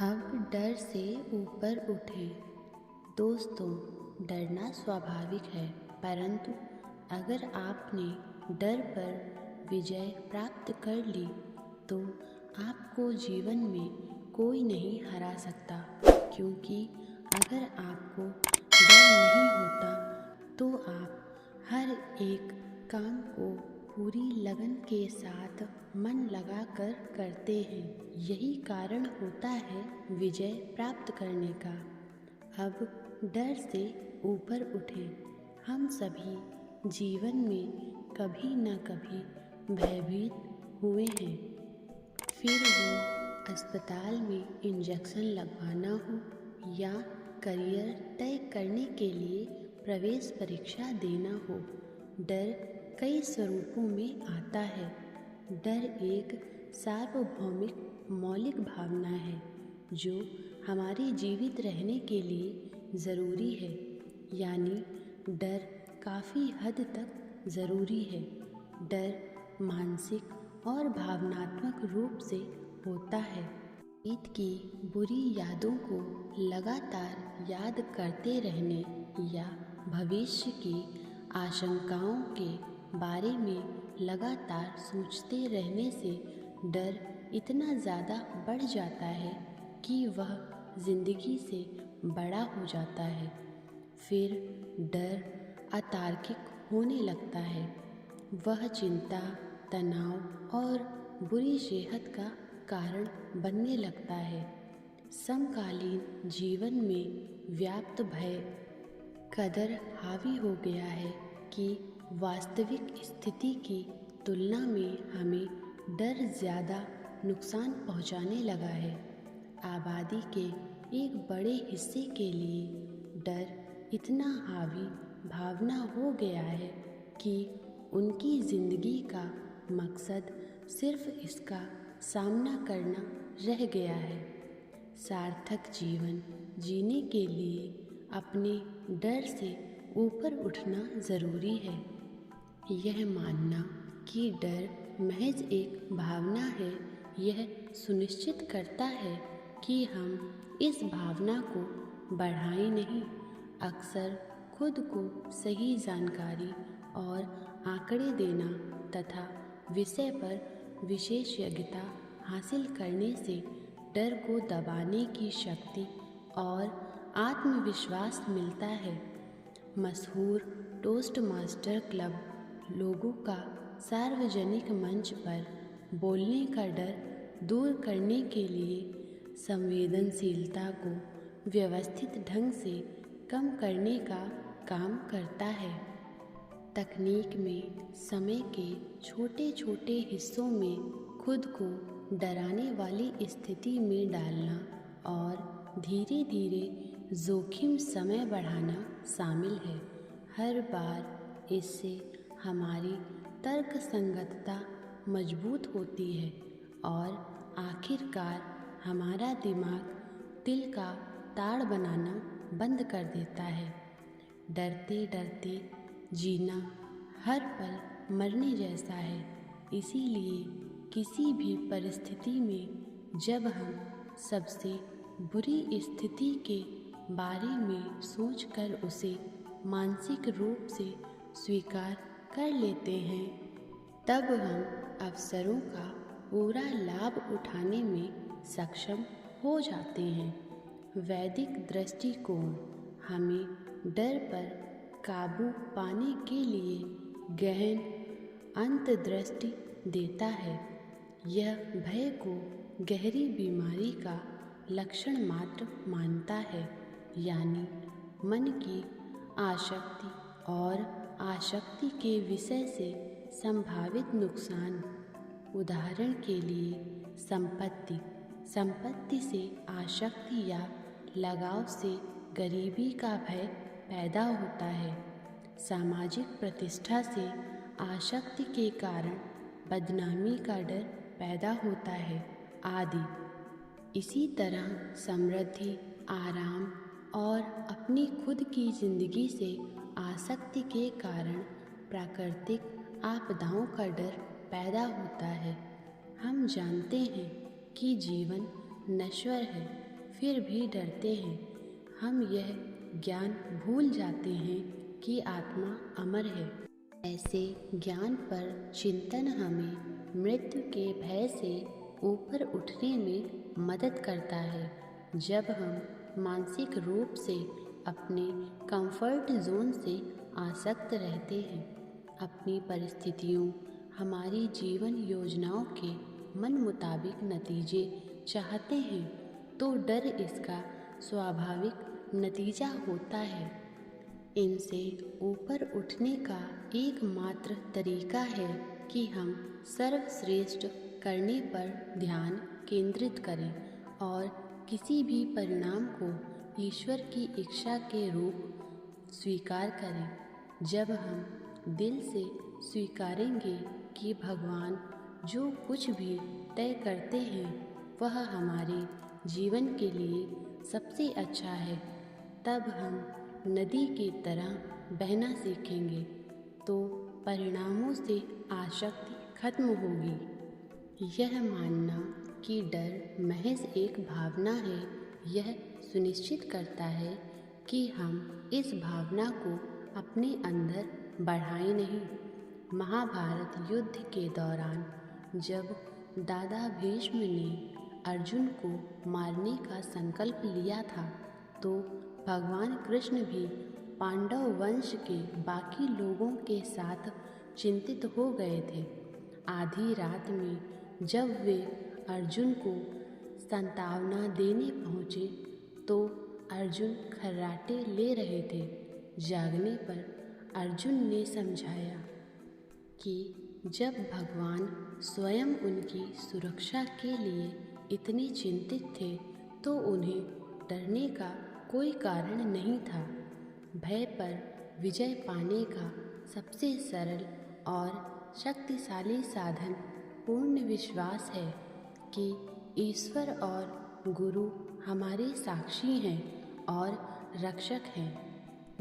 अब डर से ऊपर उठें। दोस्तों, डरना स्वाभाविक है, परंतु अगर आपने डर पर विजय प्राप्त कर ली तो आपको जीवन में कोई नहीं हरा सकता। क्योंकि अगर आपको डर नहीं होता तो आप हर एक काम को पूरी लगन के साथ मन लगाकर करते हैं। यही कारण होता है विजय प्राप्त करने का। अब डर से ऊपर उठें। हम सभी जीवन में कभी न कभी भयभीत हुए हैं। फिर वो अस्पताल में इंजेक्शन लगवाना हो या करियर तय करने के लिए प्रवेश परीक्षा देना हो, डर कई स्वरूपों में आता है। डर एक सार्वभौमिक मौलिक भावना है जो हमारे जीवित रहने के लिए ज़रूरी है। यानी डर काफ़ी हद तक ज़रूरी है। डर मानसिक और भावनात्मक रूप से होता है। अतीत की बुरी यादों को लगातार याद करते रहने या भविष्य की आशंकाओं के बारे में लगातार सोचते रहने से डर इतना ज़्यादा बढ़ जाता है कि वह जिंदगी से बड़ा हो जाता है। फिर डर अतार्किक होने लगता है। वह चिंता, तनाव और बुरी सेहत का कारण बनने लगता है। समकालीन जीवन में व्याप्त भय कदर हावी हो गया है कि वास्तविक स्थिति की तुलना में हमें डर ज़्यादा नुकसान पहुंचाने लगा है। आबादी के एक बड़े हिस्से के लिए डर इतना हावी भावना हो गया है कि उनकी ज़िंदगी का मकसद सिर्फ इसका सामना करना रह गया है। सार्थक जीवन जीने के लिए अपने डर से ऊपर उठना ज़रूरी है। यह मानना कि डर महज एक भावना है, यह सुनिश्चित करता है कि हम इस भावना को बढ़ाएं नहीं। अक्सर खुद को सही जानकारी और आंकड़े देना तथा विषय पर विशेषज्ञता हासिल करने से डर को दबाने की शक्ति और आत्मविश्वास मिलता है। मशहूर टोस्टमास्टर क्लब लोगों का सार्वजनिक मंच पर बोलने का डर दूर करने के लिए संवेदनशीलता को व्यवस्थित ढंग से कम करने का काम करता है। तकनीक में समय के छोटे छोटे हिस्सों में खुद को डराने वाली स्थिति में डालना और धीरे धीरे जोखिम समय बढ़ाना शामिल है। हर बार इससे हमारी तर्कसंगतता मजबूत होती है और आखिरकार हमारा दिमाग तिल का ताड़ बनाना बंद कर देता है। डरते डरते जीना हर पल मरने जैसा है। इसीलिए किसी भी परिस्थिति में जब हम सबसे बुरी स्थिति के बारे में सोचकर उसे मानसिक रूप से स्वीकार कर लेते हैं, तब हम अवसरों का पूरा लाभ उठाने में सक्षम हो जाते हैं। वैदिक दृष्टिकोण हमें डर पर काबू पाने के लिए गहन अंतर्दृष्टि देता है। यह भय को गहरी बीमारी का लक्षण मात्र मानता है, यानी मन की आसक्ति और आसक्ति के विषय से संभावित नुकसान। उदाहरण के लिए संपत्ति से आसक्ति या लगाव से गरीबी का भय पैदा होता है। सामाजिक प्रतिष्ठा से आसक्ति के कारण बदनामी का डर पैदा होता है आदि। इसी तरह समृद्धि, आराम और अपनी खुद की जिंदगी से आसक्ति के कारण प्राकृतिक आपदाओं का डर पैदा होता है। हम जानते हैं कि जीवन नश्वर है, फिर भी डरते हैं। हम यह ज्ञान भूल जाते हैं कि आत्मा अमर है। ऐसे ज्ञान पर चिंतन हमें मृत्यु के भय से ऊपर उठने में मदद करता है। जब हम मानसिक रूप से अपने कंफर्ट जोन से आसक्त रहते हैं, अपनी परिस्थितियों, हमारी जीवन योजनाओं के मन मुताबिक नतीजे चाहते हैं, तो डर इसका स्वाभाविक नतीजा होता है। इनसे ऊपर उठने का एकमात्र तरीका है कि हम सर्वश्रेष्ठ करने पर ध्यान केंद्रित करें और किसी भी परिणाम को ईश्वर की इच्छा के रूप स्वीकार करें। जब हम दिल से स्वीकारेंगे कि भगवान जो कुछ भी तय करते हैं वह हमारे जीवन के लिए सबसे अच्छा है, तब हम नदी की तरह बहना सीखेंगे, तो परिणामों से आसक्ति खत्म होगी। यह मानना कि डर महज एक भावना है, यह सुनिश्चित करता है कि हम इस भावना को अपने अंदर बढ़ाएं नहीं। महाभारत युद्ध के दौरान जब दादा भीष्म ने अर्जुन को मारने का संकल्प लिया था, तो भगवान कृष्ण भी पांडव वंश के बाकी लोगों के साथ चिंतित हो गए थे। आधी रात में जब वे अर्जुन को सांत्वना देने पहुँचे, तो अर्जुन खर्राटे ले रहे थे। जागने पर अर्जुन ने समझाया कि जब भगवान स्वयं उनकी सुरक्षा के लिए इतने चिंतित थे, तो उन्हें डरने का कोई कारण नहीं था। भय पर विजय पाने का सबसे सरल और शक्तिशाली साधन पूर्ण विश्वास है कि ईश्वर और गुरु हमारे साक्षी हैं और रक्षक हैं।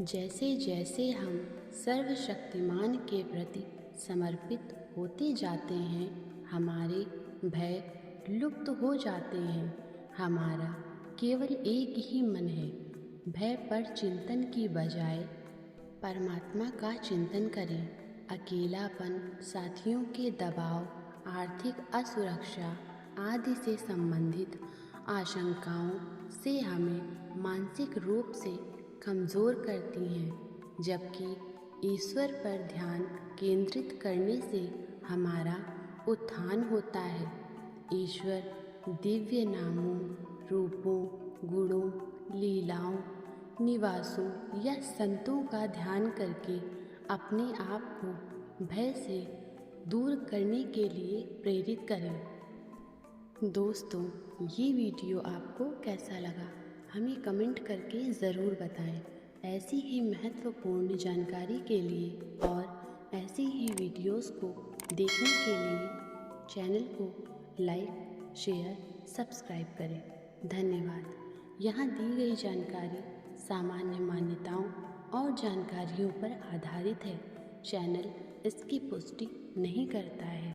जैसे जैसे हम सर्वशक्तिमान के प्रति समर्पित होते जाते हैं, हमारे भय लुप्त हो जाते हैं। हमारा केवल एक ही मन है। भय पर चिंतन की बजाय परमात्मा का चिंतन करें। अकेलापन, साथियों के दबाव, आर्थिक असुरक्षा आदि से संबंधित आशंकाओं से हमें मानसिक रूप से कमज़ोर करती हैं, जबकि ईश्वर पर ध्यान केंद्रित करने से हमारा उत्थान होता है। ईश्वर दिव्य नामों, रूपों, गुणों, लीलाओं, निवासों या संतों का ध्यान करके अपने आप को भय से दूर करने के लिए प्रेरित करें। दोस्तों, ये वीडियो आपको कैसा लगा हमें कमेंट करके ज़रूर बताएं। ऐसी ही महत्वपूर्ण जानकारी के लिए और ऐसी ही वीडियोस को देखने के लिए चैनल को लाइक, शेयर, सब्सक्राइब करें। धन्यवाद। यहाँ दी गई जानकारी सामान्य मान्यताओं और जानकारियों पर आधारित है। चैनल इसकी पुष्टि नहीं करता है।